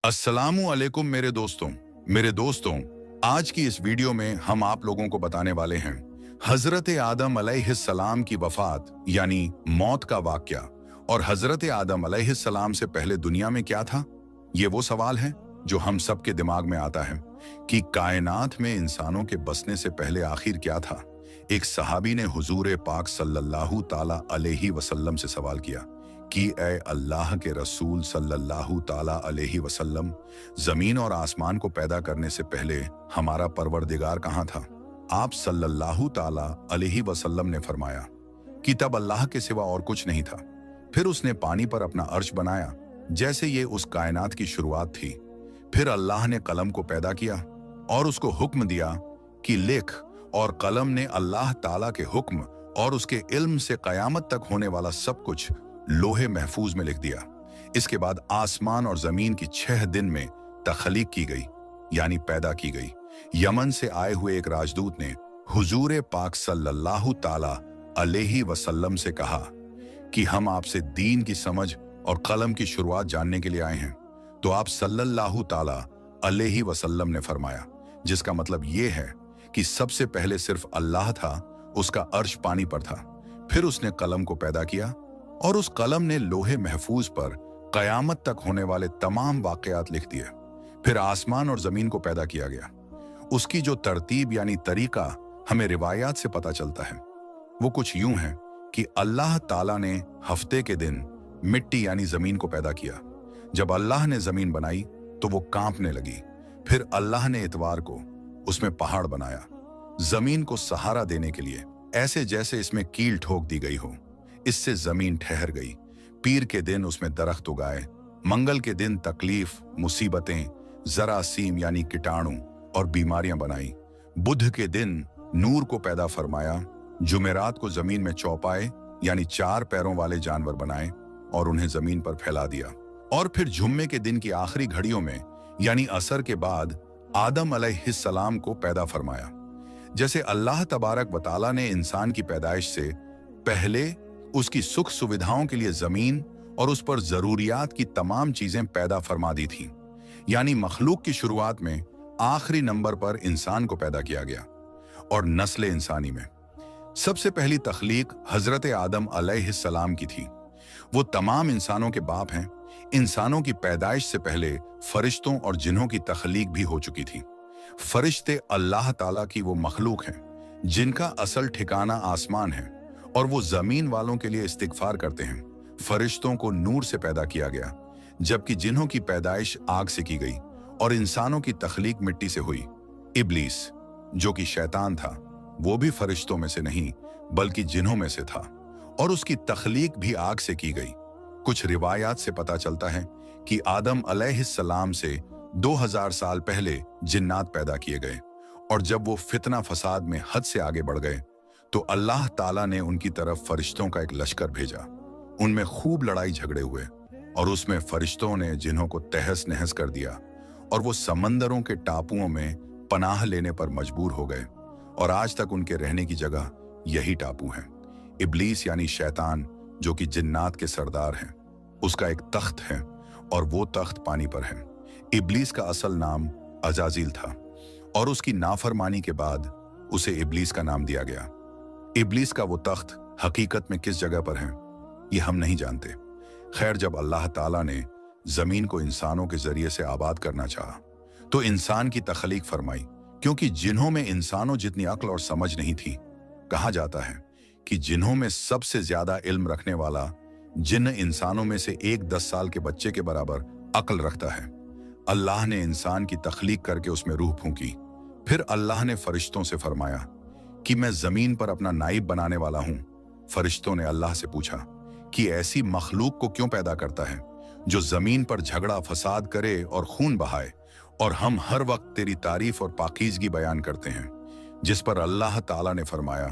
अस्सलामु अलैकुम मेरे दोस्तों, आज की इस वीडियो में हम आप लोगों को बताने वाले हैं हजरत आदम अलैहिस्सलाम की वफात यानी मौत का वाकया। और हजरत आदम अलैहिस्सलाम से पहले दुनिया में क्या था? ये वो सवाल है जो हम सब के दिमाग में आता है कि कायनात में इंसानों के बसने से पहले आखिर क्या था। एक सहाबी ने हुजूर पाक सल्लल्लाहु ताला अलैहि वसल्लम से सवाल किया कि ए अल्लाह के रसूल सल्लल्लाहु ताला अलैहि वसल्लम, जमीन और आसमान को पैदा करने से पहले हमारा परवरदिगार कहाँ था? आप सल्लल्लाहु ताला अलैहि वसल्लम ने फरमाया कि तब अल्लाह के सिवा और कुछ नहीं था। फिर उसने पानी पर अपना अर्श बनाया जैसे ये उस कायनात की शुरुआत थी। फिर अल्लाह ने कलम को पैदा किया और उसको हुक्म दिया कि लिख, और कलम ने अल्लाह ताला के हुक्म और उसके इल्म से कयामत तक होने वाला सब कुछ लोहे महफूज में लिख दिया। इसके बाद आसमान और जमीन की 6 दिन में तख्लीक की गई यानी पैदा की गई। यमन से आए हुए एक राजदूत ने हुजूर पाक सल्लल्लाहु ताला अलैहि वसल्लम से कहा कि हम आपसे दीन की समझ और कलम की शुरुआत जानने के लिए आए हैं। तो आप सल्लल्लाहु ताला अलैहि वसल्लम ने फरमाया, जिसका मतलब ये है कि सबसे पहले सिर्फ अल्लाह था, उसका अर्श पानी पर था। फिर उसने कलम को पैदा किया और उस कलम ने लोहे महफूज पर कयामत तक होने वाले तमाम वाकयात लिख दिए। फिर आसमान और जमीन को पैदा किया गया। उसकी जो तरतीब यानी तरीका हमें रिवायात से पता चलता है वो कुछ यूं है कि अल्लाह ताला ने हफ्ते के दिन मिट्टी यानी जमीन को पैदा किया। जब अल्लाह ने जमीन बनाई तो वो कांपने लगी। फिर अल्लाह ने इतवार को उसमें पहाड़ बनाया, जमीन को सहारा देने के लिए, ऐसे जैसे इसमें कील ठोक दी गई हो। इससे जमीन ठहर गई। पीर के दिन उसमें दरख्त उगाए। मंगल के दिन तकलीफ, मुसीबतें, जरासीम यानी कीटाणु और बीमारियां बनाई। बुध के दिन नूर को पैदा फरमाया। जुमेरात को जमीन में चौपाए यानी 4 पैरों वाले जानवर बनाए और उन्हें जमीन पर फैला दिया। और फिर जुम्मे के दिन की आखिरी घड़ियों में यानी असर के बाद आदम अलैहिस्सलाम को पैदा फरमाया। जैसे अल्लाह तबारक व तआला ने इंसान की पैदाइश से पहले उसकी सुख सुविधाओं के लिए जमीन और उस पर जरूरियात की तमाम चीजें पैदा फरमा दी थीं, यानी मखलूक की शुरुआत में आखिरी नंबर पर इंसान को पैदा किया गया। और नस्ल इंसानी में सबसे पहली तख्लीक हजरत आदम अलैहिस्सलाम की थी। वो तमाम इंसानों के बाप हैं। इंसानों की पैदाइश से पहले फरिश्तों और जिन्हों की तख्लीक भी हो चुकी थी। फरिश्ते अल्लाह ताला की वो मखलूक हैं जिनका असल ठिकाना आसमान है और वो जमीन वालों के लिए इस्तिगफार करते हैं। फरिश्तों को नूर से पैदा किया गया, जबकि जिन्हों की पैदाइश आग से की गई, और इंसानों की तख्लीक मिट्टी से हुई। इब्लीस जो कि शैतान था, वो भी फरिश्तों में से नहीं बल्कि जिन्हों में से था, और उसकी तख्लीक भी आग से की गई। कुछ रिवायात से पता चलता है कि आदम अलैहिस्सलाम से 2000 साल पहले जिन्नात पैदा किए गए, और जब वो फितना फसाद में हद से आगे बढ़ गए तो अल्लाह ताला ने उनकी तरफ फरिश्तों का एक लश्कर भेजा। उनमें खूब लड़ाई झगड़े हुए और उसमें फरिश्तों ने जिन्हों को तहस नहस कर दिया, और वो समंदरों के टापुओं में पनाह लेने पर मजबूर हो गए, और आज तक उनके रहने की जगह यही टापू हैं। इब्लीस यानी शैतान जो कि जिन्नात के सरदार हैं, उसका एक तख्त है और वो तख्त पानी पर है। इब्लीस का असल नाम अजाजिल था और उसकी नाफरमानी के बाद उसे इब्लीस का नाम दिया गया। इब्लीस का वो तख्त हकीकत में किस जगह पर है ये हम नहीं जानते। खैर, जब अल्लाह ताला ने जमीन को इंसानों के जरिए से आबाद करना चाहा तो इंसान की तख्लीक फरमाई, क्योंकि जिन्हों में इंसानों जितनी अक्ल और समझ नहीं थी। कहा जाता है कि जिन्हों में सबसे ज्यादा इल्म रखने वाला जिन्न इंसानों में से एक 10 साल के बच्चे के बराबर अक्ल रखता है। अल्लाह ने इंसान की तख्लीक करके उसमें रूह फूंकी। फिर अल्लाह ने फरिश्तों से फरमाया कि मैं जमीन पर अपना नाइब बनाने वाला हूं। फरिश्तों ने अल्लाह से पूछा कि ऐसी मखलूक को क्यों पैदा करता है जो जमीन पर झगड़ा फसाद करे और खून बहाए, और हम हर वक्त तेरी तारीफ और पाकीज़गी बयान करते हैं। जिस पर अल्लाह ताला ने फरमाया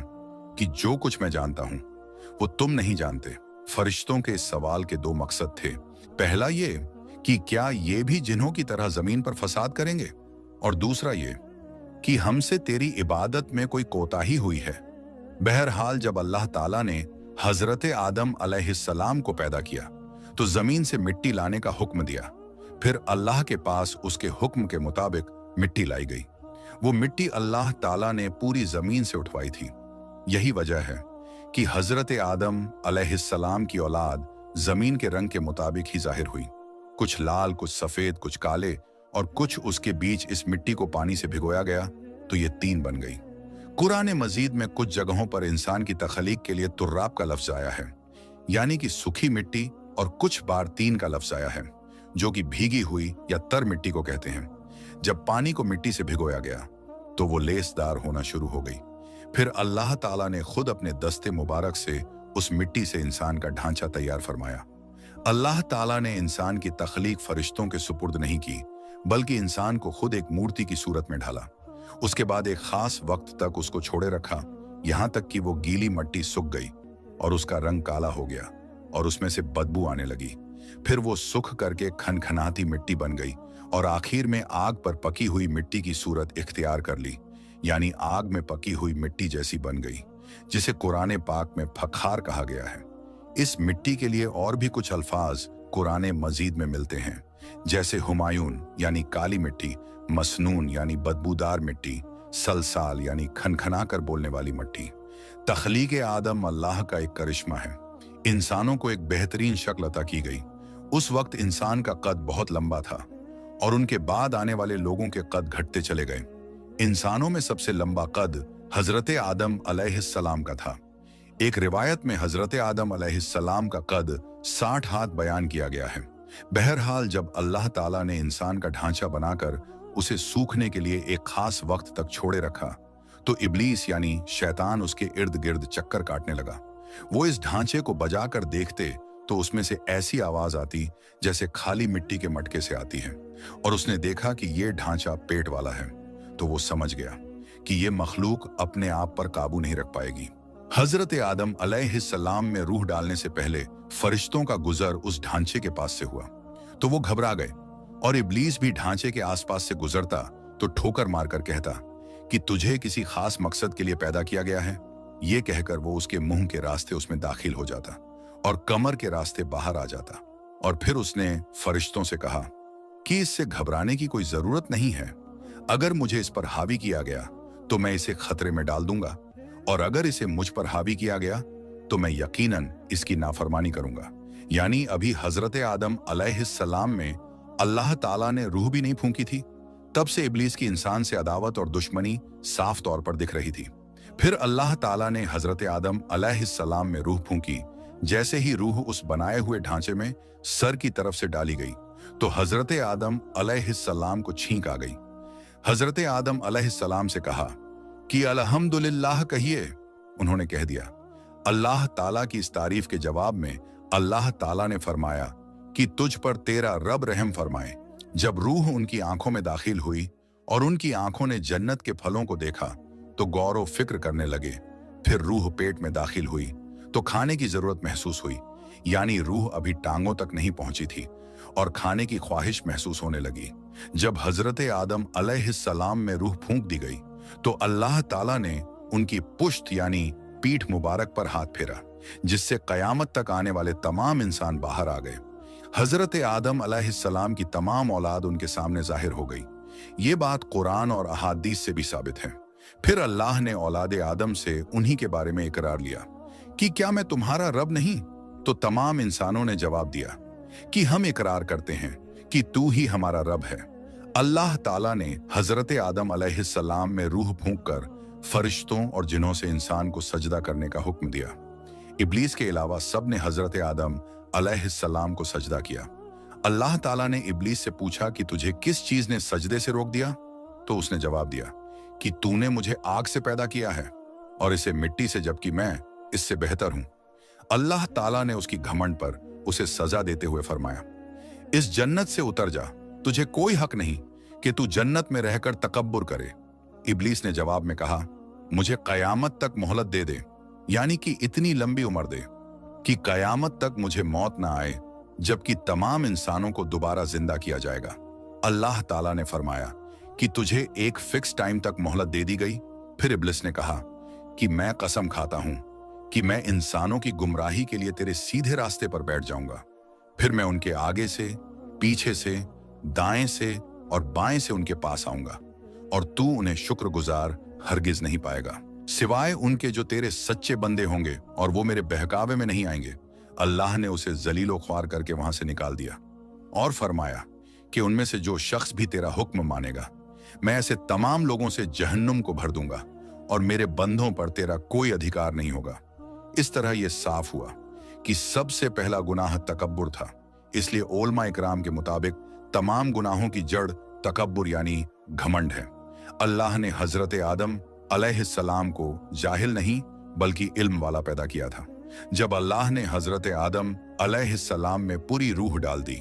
कि जो कुछ मैं जानता हूं वो तुम नहीं जानते। फरिश्तों के इस सवाल के 2 मकसद थे। पहला ये कि क्या ये भी जिन्हों की तरह जमीन पर फसाद करेंगे, और दूसरा ये कि हमसे तेरी इबादत में कोई कोताही हुई है। बहरहाल, जब अल्लाह ताला ने हजरत आदम अलैहिस्सलाम को पैदा किया तो जमीन से मिट्टी लाने का हुक्म दिया। फिर अल्लाह के पास उसके हुक्म के मुताबिक मिट्टी लाई गई। वो मिट्टी अल्लाह ताला ने पूरी जमीन से उठवाई थी। यही वजह है कि हजरत आदम अलैहिस्सलाम की औलाद जमीन के रंग के मुताबिक ही जाहिर हुई। कुछ लाल, कुछ सफेद, कुछ काले और कुछ उसके बीच इस मिट्टी को पानी से भिगोया गया तो ये तीन बन गई। कुरान मजीद में कुछ जगहों पर इंसान की तख्लीक के लिए तुर्राब का लफ्ज आया है, यानी कि सूखी मिट्टी, और कुछ बार तीन का लफ्ज आया है जो कि भीगी हुई या तर मिट्टी को कहते हैं। जब पानी को मिट्टी से भिगोया गया तो वो लेसदार होना शुरू हो गई। फिर अल्लाह ताला ने खुद अपने दस्ते मुबारक से उस मिट्टी से इंसान का ढांचा तैयार फरमाया। अल्लाह ताला ने इंसान की तख्लीक फरिश्तों के सुपुर्द नहीं की, बल्कि इंसान को खुद एक मूर्ति की सूरत में ढाला। उसके बाद एक खास वक्त तक उसको छोड़े रखा, यहां तक कि वो गीली मिट्टी सूख गई और उसका रंग काला हो गया और उसमें से बदबू आने लगी। फिर वो सूख करके खनखनाती मिट्टी बन गई और आखिर में आग पर पकी हुई मिट्टी की सूरत इख्तियार कर ली, यानी आग में पकी हुई मिट्टी जैसी बन गई, जिसे कुरान पाक में फखार कहा गया है। इस मिट्टी के लिए और भी कुछ अल्फाज कुरान मजीद में मिलते हैं, जैसे हुमायून यानी काली मिट्टी, मसनून यानी बदबूदार मिट्टी, सलसाल यानी खनखना कर बोलने वाली मिट्टी। तख्लीक आदम अल्लाह का एक करिश्मा है। इंसानों को एक बेहतरीन शक्ल अता की गई। उस वक्त इंसान का कद बहुत लंबा था और उनके बाद आने वाले लोगों के कद घटते चले गए। इंसानों में सबसे लंबा कद हजरत आदम अलैहिस्सलाम का था। एक रिवायत में हजरत आदम अलैहिस्सलाम का कद 60 हाथ बयान किया गया है। बहरहाल जब अल्लाह ताला ने इंसान का ढांचा बनाकर उसे सूखने के लिए एक खास वक्त तक छोड़े रखा तो इब्लीस यानी शैतान उसके इर्द गिर्द चक्कर काटने लगा। वो इस ढांचे को बजाकर देखते तो उसमें से ऐसी आवाज आती जैसे खाली मिट्टी के मटके से आती है, और उसने देखा कि ये ढांचा पेट वाला है तो वो समझ गया कि ये मखलूक अपने आप पर काबू नहीं रख पाएगी। हजरत आदम अलैहिस्सलाम में रूह डालने से पहले फरिश्तों का गुजर उस ढांचे के पास से हुआ तो वो घबरा गए, और इब्लीस भी ढांचे के आसपास से गुजरता तो ठोकर मारकर कहता कि तुझे किसी खास मकसद के लिए पैदा किया गया है। ये कहकर वो उसके मुंह के रास्ते उसमें दाखिल हो जाता और कमर के रास्ते बाहर आ जाता। और फिर उसने फरिश्तों से कहा कि इससे घबराने की कोई जरूरत नहीं है। अगर मुझे इस पर हावी किया गया तो मैं इसे खतरे में डाल दूंगा, और अगर इसे मुझ पर हावी किया गया तो मैं यकीनन इसकी नाफरमानी करूंगा। यानी अभी हजरत आदम अलैहिस्सलाम में अल्लाह ताला ने रूह भी नहीं फूंकी थी। तब से इब्लीस की इंसान से अदावत और दुश्मनी साफ तौर पर दिख रही थी। फिर अल्लाह ताला ने हजरत आदम अलैहिस्सलाम में रूह फूंकी। जैसे ही रूह उस बनाए हुए ढांचे में सर की तरफ से डाली गई तो हजरत आदम अलैहिस्सलाम को छींक आ गई। हजरत आदम अलैहिस्सलाम से कहा कि अल्हम्दुलिल्लाह कहिए। उन्होंने कह दिया। अल्लाह ताला की इस तारीफ के जवाब में अल्लाह ताला ने फरमाया कि तुझ पर तेरा रब रहम फरमाए। जब रूह उनकी आंखों में दाखिल हुई और उनकी आंखों ने जन्नत के फलों को देखा तो गौर व फिक्र करने लगे। फिर रूह पेट में दाखिल हुई तो खाने की जरूरत महसूस हुई, यानी रूह अभी टांगों तक नहीं पहुंची थी और खाने की ख्वाहिश महसूस होने लगी। जब हजरत आदम अलैहिस्सलाम में रूह फूंक दी गई तो अल्लाह ताला ने उनकी पुश्त यानी पीठ मुबारक पर हाथ फेरा, जिससे कयामत तक आने वाले तमाम इंसान बाहर आ गए। हजरत आदम अलैहिस्सलाम की तमाम औलाद उनके सामने जाहिर हो गई। ये बात कुरान और अहादीस से भी साबित है। फिर अल्लाह ने औलाद आदम से उन्हीं के बारे में इकरार लिया कि क्या मैं तुम्हारा रब नहीं? तो तमाम इंसानों ने जवाब दिया कि हम इकरार करते हैं कि तू ही हमारा रब है। अल्लाह ताला ने हजरत आदम अलैहिस्सलाम में रूह फूंककर फरिश्तों और जिन्हों से इंसान को सजदा करने का हुक्म दिया। इब्लीस के अलावा सब ने हजरत आदम अलैहिस्सलाम को सजदा किया। अल्लाह ताला ने इब्लीस से पूछा कि तुझे किस चीज ने सजदे से रोक दिया? तो उसने जवाब दिया कि तूने मुझे आग से पैदा किया है और इसे मिट्टी से, जबकि मैं इससे बेहतर हूं। अल्लाह ताला ने उसकी घमंड पर उसे सजा देते हुए फरमाया, इस जन्नत से उतर जा, तुझे कोई हक नहीं कि तू जन्नत में रहकर तकब्बुर करे। इब्लीस ने जवाब में कहा, मुझे कयामत तक मोहलत दे दे, यानी कि इतनी लंबी उम्र दे कि कयामत तक मुझे मौत ना आए, जबकि तमाम इंसानों को दोबारा जिंदा किया जाएगा। अल्लाह ताला ने फरमाया कि तुझे एक फिक्स टाइम तक मोहलत दे दी गई। फिर इब्लिस ने कहा कि मैं कसम खाता हूं कि मैं इंसानों की गुमराही के लिए तेरे सीधे रास्ते पर बैठ जाऊंगा। फिर मैं उनके आगे से, पीछे से, दाएं से और बाएं से उनके पास आऊंगा और तू उन्हें शुक्रगुजार हरगिज नहीं पाएगा, सिवाय उनके जो तेरे सच्चे बंदे होंगे और वो मेरे बहकावे में नहीं आएंगे। अल्लाह ने उसे जलीलो ख्वार करके वहां से निकाल दिया और फरमाया कि उनमें से जो शख्स भी तेरा हुक्म मानेगा, मैं ऐसे तमाम लोगों से जहन्नुम को भर दूंगा और मेरे बंदों पर तेरा कोई अधिकार नहीं होगा। इस तरह यह साफ हुआ कि सबसे पहला गुनाह तकब्बुर था। इसलिए उलमा इकराम के मुताबिक तमाम गुनाहों की जड़ तकब्बुर यानी घमंड है। अल्लाह ने हजरत आदम अलैहिस्सलाम को जाहिल नहीं बल्कि इल्म वाला पैदा किया था। जब अल्लाह ने हजरत आदम अलैहिस्सलाम में पूरी रूह डाल दी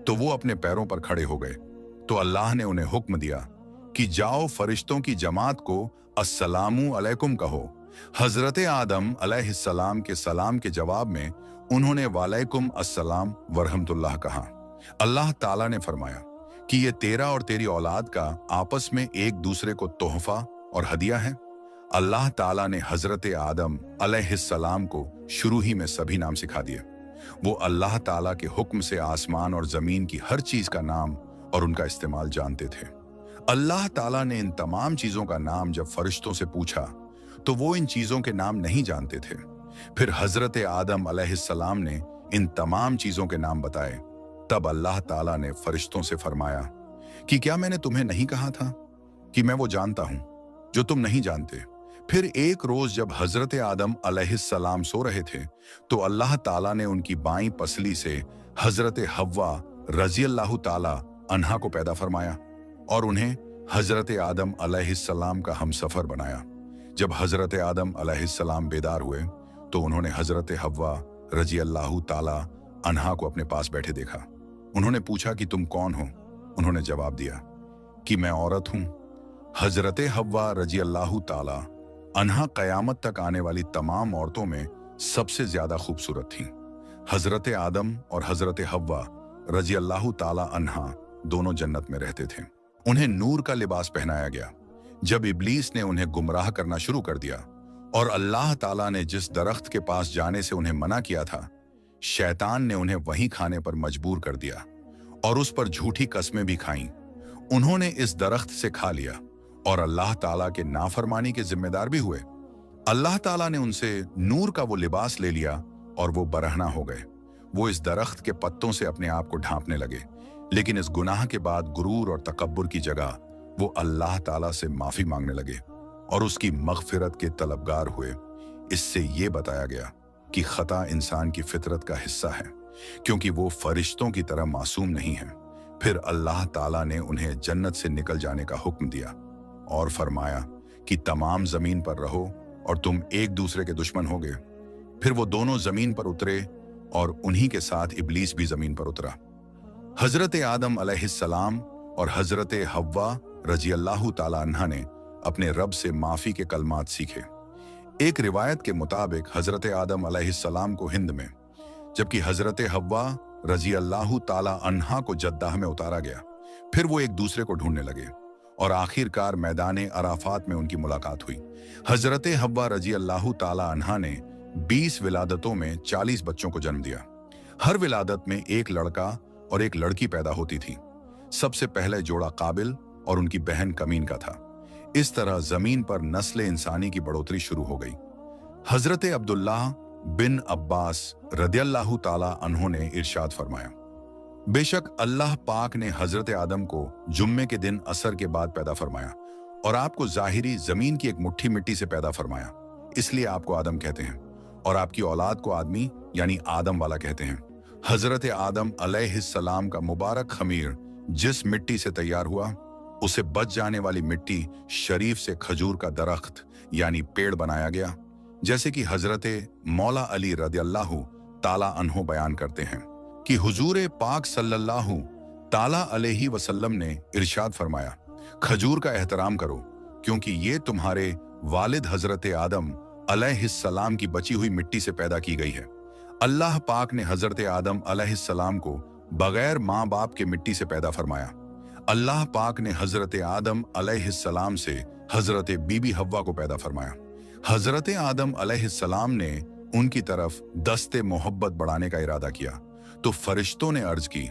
तो वो अपने पैरों पर खड़े हो गए। तो अल्लाह ने उन्हें हुक्म दिया कि जाओ फरिश्तों की जमात को अस्सलामु अलैकुम कहो। हजरत आदम अलैहिस्सलाम के सलाम के जवाब में उन्होंने वालेकुम अस्सलाम वरहमतुल्लाह कहा। अल्लाह ताला ने फरमाया कि ये तेरा और तेरी औलाद का आपस में एक दूसरे को तोहफा और हदिया है। अल्लाह ताला ने हजरत आदम अलैहिस्सलाम को शुरू ही में सभी नाम सिखा दिए। वो अल्लाह ताला के हुक्म से आसमान और जमीन की हर चीज का नाम और उनका इस्तेमाल जानते थे। अल्लाह ताला ने इन तमाम चीजों का नाम जब फरिश्तों से पूछा तो वो इन चीजों के नाम नहीं जानते थे। फिर हजरत आदम अलैहिस्सलाम ने इन तमाम चीजों के नाम बताए। तब अल्लाह ताला ने फरिश्तों से फरमाया कि क्या मैंने तुम्हें नहीं कहा था कि मैं वो जानता हूं जो तुम नहीं जानते। फिर एक रोज जब हजरत आदम अलैहिस्सलाम सो रहे थे तो अल्लाह ताला ने उनकी बाईं पसली से हजरत हव्वा रज़ियल्लाहु ताला अन्हा को पैदा फरमाया और उन्हें हजरत आदम अलैहिस्सलाम का हमसफर बनाया। जब हजरत आदम अलैहिस्सलाम बेदार हुए तो उन्होंने हजरत हव्वा रज़ियल्लाहु ताला अन्हा को अपने पास बैठे देखा। उन्होंने पूछा कि तुम कौन हो? उन्होंने जवाब दिया कि मैं औरत हूं। हजरत हव्वा रज़ियल्लाहु ताला अन्हा कयामत तक आने वाली तमाम औरतों में सबसे ज्यादा खूबसूरत थीं। हजरत आदम और हजरत हव्वा रज़ियल्लाहु ताला अन्हा दोनों जन्नत में रहते थे। उन्हें नूर का लिबास पहनाया गया। जब इब्लीस ने उन्हें गुमराह करना शुरू कर दिया और अल्लाह ताला ने जिस दरख्त के पास जाने से उन्हें मना किया था, शैतान ने उन्हें वहीं खाने पर मजबूर कर दिया और उस पर झूठी कस्में भी खाईं। उन्होंने इस दरख्त से खा लिया और अल्लाह ताला के नाफरमानी के जिम्मेदार भी हुए। अल्लाह ताला ने उनसे नूर का वो लिबास ले लिया और वो बरहना हो गए। वो इस दरख्त के पत्तों से अपने आप को ढांपने लगे, लेकिन इस गुनाह के बाद गुरूर और तकब्बुर की जगह वो अल्लाह ताला से माफी मांगने लगे और उसकी मगफिरत के तलबगार हुए। इससे ये बताया गया कि खता इंसान की फितरत का हिस्सा है, क्योंकि वो फरिश्तों की तरह मासूम नहीं है। फिर अल्लाह ताला ने उन्हें जन्नत से निकल जाने का हुक्म दिया और फरमाया कि तमाम जमीन पर रहो और तुम एक दूसरे के दुश्मन होगे। फिर वो दोनों जमीन पर उतरे और उन्हीं के साथ इब्लीस भी जमीन पर उतरा। हजरत आदम अलैहिस्सलाम और हजरत हव्वा रज़ियल्लाहु ताला अन्हा ने अपने रब से माफी के कलमात सीखे। एक रिवायत के मुताबिक हजरत आदम अलैहिस्सलाम को हिंद में, जबकि हजरत हव्वा रज़ियल्लाहु ताला अन्हा को जद्दाह में उतारा गया। फिर वो एक दूसरे को ढूंढने लगे और आखिरकार मैदान अराफात में उनकी मुलाकात हुई। हजरत हव्वा रज़ियल्लाहु ताला अन्हा ने 20 विलादतों में 40 बच्चों को जन्म दिया। हर विलादत में एक लड़का और एक लड़की पैदा होती थी। सबसे पहले जोड़ा काबिल और उनकी बहन कमीन का था। इस तरह जमीन पर नस्ल इंसानी की बढ़ोतरी शुरू हो गई। हजरत अब्दुल्लाह बिन अब्बास रदियल्लाहु ताला अन्हो ने इरशाद फरमाया, बेशक अल्लाह पाक ने हजरत आदम को जुम्मे के दिन असर के बाद पैदा फरमाया और आपको जाहिरी जमीन की एक मुट्ठी मिट्टी से पैदा फरमाया, इसलिए आपको आदम कहते हैं और आपकी औलाद को आदमी यानी आदम वाला कहते हैं। हजरत आदम अलैहिस्सलाम का मुबारक खमीर जिस मिट्टी से तैयार हुआ, उसे बच जाने वाली मिट्टी शरीफ से खजूर का दरख्त यानी पेड़ बनाया गया, जैसे कि हजरत मौला अली रदियल्लाहु ताला अन्हो बयान करते हैं कि हुजूर पाक सल्लल्लाहु ताला अलैहि वसल्लम ने इरशाद फरमाया, खजूर का एहतराम करो क्योंकि ये तुम्हारे वालिद हजरत आदम अलैहिस्सलाम की बची हुई मिट्टी से पैदा की गई है। अल्लाह पाक ने हजरत आदम अलैहिस्सलाम को बगैर माँ बाप के मिट्टी से पैदा फरमाया। अल्लाह पाक ने हजरत आदम अलैहिस्सलाम से हजरत बीबी हव्वा को पैदा फरमाया। हजरत आदम अलैहिस्सलाम ने उनकी तरफ दस्ते मोहब्बत बढ़ाने का इरादा किया तो फरिश्तों ने अर्ज की,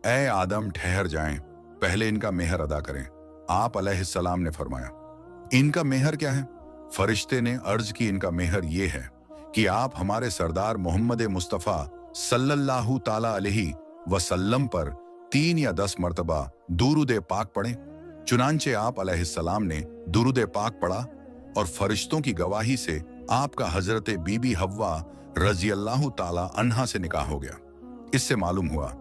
ए आदम ठहर जाएं पहले इनका मेहर अदा करें। आप अलैहिस्सलाम ने फरमाया, इनका मेहर क्या है? फरिश्ते ने अर्ज की, इनका मेहर ये है कि आप हमारे सरदार मोहम्मद मुस्तफ़ा सल्लल्लाहु ताला अलैहि वसल्लम पर 3 या 10 मर्तबा दुरूद पाक पढ़ें। चुनांचे आप अलैहिस्सलाम ने दुरूद पाक पढ़ा और फरिश्तों की गवाही से आपका हजरत बीबी हव्वा रजी अल्लाह ताला अन्हा से निकाह हो गया। इससे मालूम हुआ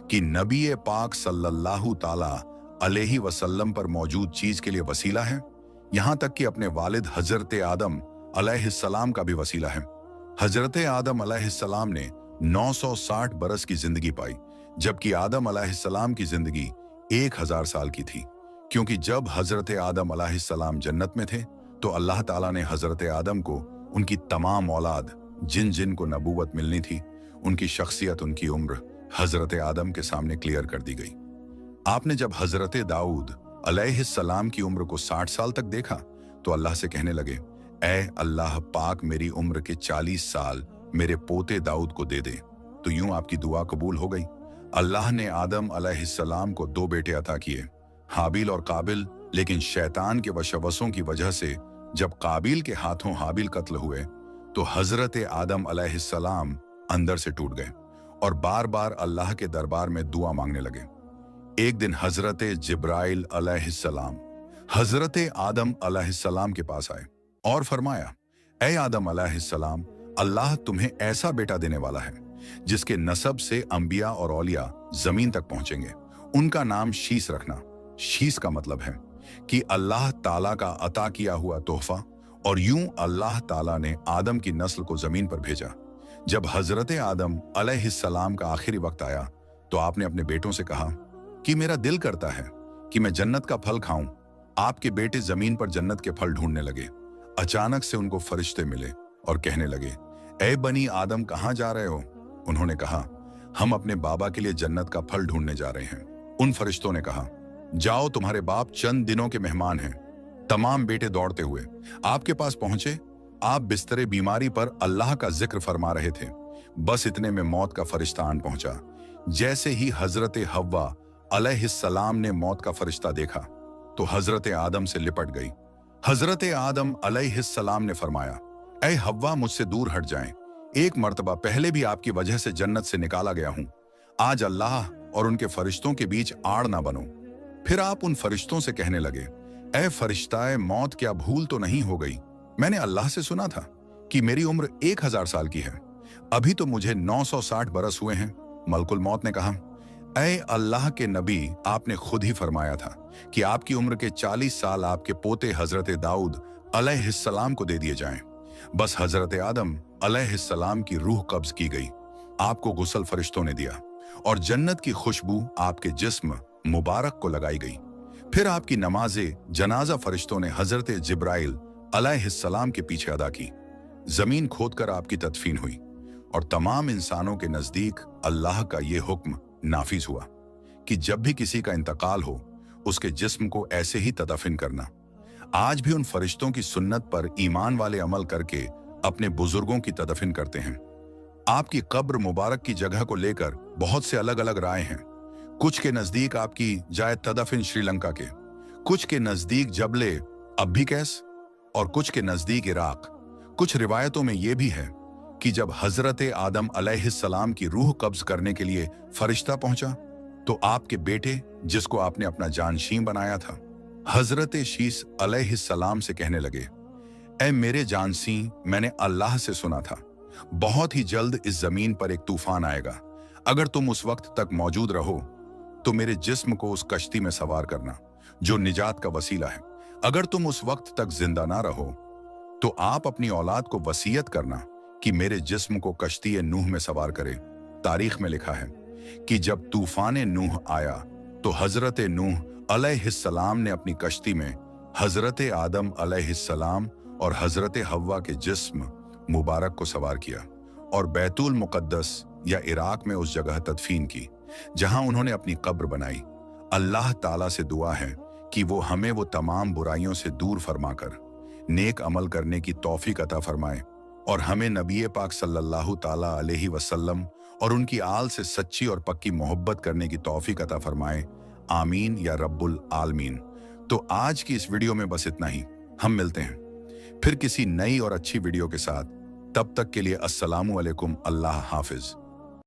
कि नबी पाक सल्लल्लाहु ताला अलैहि वसल्लम पर मौजूद चीज के लिए वसीला है, यहां तक कि अपने वालिद हजरत आदम अलैहिस्सलाम का भी वसीला है। हजरत आदम अलैहिस्सलाम ने 960 बरस की जिंदगी पाई, जबकि आदम अलैहिस्सलाम की जिंदगी 1000 साल की थी, क्योंकि जब हजरत आदम अलैहिस्सलाम जन्नत में थे तो अल्लाह ताला ने हजरत आदम को उनकी तमाम औलाद जिन जिन को नबूवत मिलनी थी, उनकी शख्सियत, उनकी उम्र हजरत आदम के सामने क्लियर कर दी गई। आपने जब हजरत दाऊद अलैहिस्सलाम की उम्र को 60 साल तक देखा तो अल्लाह से कहने लगे, ऐ अल्लाह पाक, मेरी उम्र के 40 साल मेरे पोते दाऊद को दे दे। तो यूं आपकी दुआ कबूल हो गई। अल्लाह ने आदम अलैहिस्सलाम को 2 बेटे अता किए, हाबिल और काबिल। लेकिन शैतान के वशवसों की वजह से जब काबिल के हाथों हाबिल कत्ल हुए तो हजरत आदम अलैहिस्सलाम अंदर से टूट गए और बार बार अल्लाह के दरबार में दुआ मांगने लगे। एक दिन हजरत जिब्राइल अलैहिस्सलाम हजरत आदम अलैहिस्सलाम के पास आए और फरमाया, ऐ आदम अलैहिस्सलाम, अल्लाह तुम्हें ऐसा बेटा देने वाला है जिसके नसब से अंबिया और औलिया जमीन तक पहुंचेंगे। उनका नाम शीस रखना। शीस का मतलब है कि अल्लाह ताला का अता किया हुआ तोहफा। और यूं अल्लाह ताला ने आदम की नस्ल को जमीन पर भेजा। जब हजरत आदम अलैहिस्सलाम का आखिरी वक्त आया तो आपने अपने बेटों से कहा कि मेरा दिल करता है कि मैं जन्नत का फल खाऊं। आपके बेटे जमीन पर जन्नत के फल ढूंढने लगे। अचानक से उनको फरिश्ते मिले और कहने लगे, ऐ बनी आदम, कहां जा रहे हो? उन्होंने कहा, हम अपने बाबा के लिए जन्नत का फल ढूंढने जा रहे हैं। उन फरिश्तों ने कहा, जाओ, तुम्हारे बाप चंद दिनों के मेहमान हैं। तमाम बेटे दौड़ते हुए आपके पास पहुंचे। आप बिस्तरे बीमारी पर अल्लाह का जिक्र फरमा रहे थे। बस इतने में मौत का फरिश्ता आन पहुंचा। जैसे ही हजरत हव्वा अलैहिस्सलाम ने मौत का फरिश्ता देखा तो हजरत आदम से लिपट गई। हजरत आदम अलैहिस्सलाम ने फरमाया, ऐ हव्वा, मुझसे दूर हट जाएं। एक मर्तबा पहले भी आपकी वजह से जन्नत से निकाला गया हूं। आज अल्लाह और उनके फरिश्तों के बीच आड़ ना बनो। फिर आप उन फरिश्तों से कहने लगे, ऐ फरिश्ताए मौत, क्या भूल तो नहीं हो गई? मैंने अल्लाह से सुना था कि मेरी उम्र 1000 साल की है। अभी तो मुझे 960 बरस हुए हैं। मलकुल मौत ने कहा, ऐ अल्लाह के नबी, आपने खुद ही फरमाया था कि आपकी उम्र के 40 साल आपके पोते हजरत दाऊद अलैहिस्सलाम को दे दिए जाएं। बस हजरत आदम अलैहिस्सलाम की रूह कब्ज की गई। आपको गुस्ल फरिश्तों ने दिया और जन्नत की खुशबू आपके जिस्म मुबारक को लगाई गई। फिर आपकी नमाजे जनाजा फरिश्तों ने हजरत जिब्राइल अलैहिस्सलाम के पीछे अदा की। जमीन खोदकर आपकी तदफीन हुई और तमाम इंसानों के नजदीक अल्लाह का यह हुक्म नाफिज हुआ कि जब भी किसी का इंतकाल हो उसके जिस्म को ऐसे ही तदफीन करना। आज भी उन फरिश्तों की सुन्नत पर ईमान वाले अमल करके अपने बुजुर्गों की तदफीन करते हैं। आपकी कब्र मुबारक की जगह को लेकर बहुत से अलग अलग राय हैं। कुछ के नजदीक आपकी जाए तदफीन श्रीलंका के, कुछ के नजदीक जबले अब्बिकैस और कुछ के नजदीक इराक। कुछ रिवायतों में यह भी है कि जब हजरत आदम अलैहिस्सलाम की रूह कब्ज करने के लिए फरिश्ता पहुंचा तो आपके बेटे, जिसको आपने अपना जानशीन बनाया था, हजरत शीस अलैहिस्सलाम से कहने लगे, ऐ मेरे जानसी, मैंने अल्लाह से सुना था बहुत ही जल्द इस जमीन पर एक तूफान आएगा। अगर तुम उस वक्त तक मौजूद रहो तो मेरे जिस्म को उस कश्ती में सवार करना जो निजात का वसीला है। अगर तुम उस वक्त तक जिंदा ना रहो तो आप अपनी औलाद को वसीयत करना कि मेरे जिस्म को कश्ती नूह में सवार करे। तारीख में लिखा है कि जब तूफान नूह आया तो हजरत नूह अलैहिस्सलाम ने अपनी कश्ती में हजरत आदम अलैहिस्सलाम और हजरत हव्वा के जिस्म मुबारक को सवार किया और बैतुल मुकद्दस या इराक में उस जगह तदफीन की जहां उन्होंने अपनी कब्र बनाई। अल्लाह ताला से दुआ है कि वो हमें वो तमाम बुराइयों से दूर फरमाकर नेक अमल करने की तौफीक अता फरमाए और हमें नबी पाक सल्लल्लाहु ताला अलैहि वसल्लम और उनकी आल से सच्ची और पक्की मोहब्बत करने की तौफीक अता फरमाए। आमीन या रब्बुल आलमीन। तो आज की इस वीडियो में बस इतना ही। हम मिलते हैं फिर किसी नई और अच्छी वीडियो के साथ। तब तक के लिए अस्सलामु अलैकुम, अल्लाह हाफिज।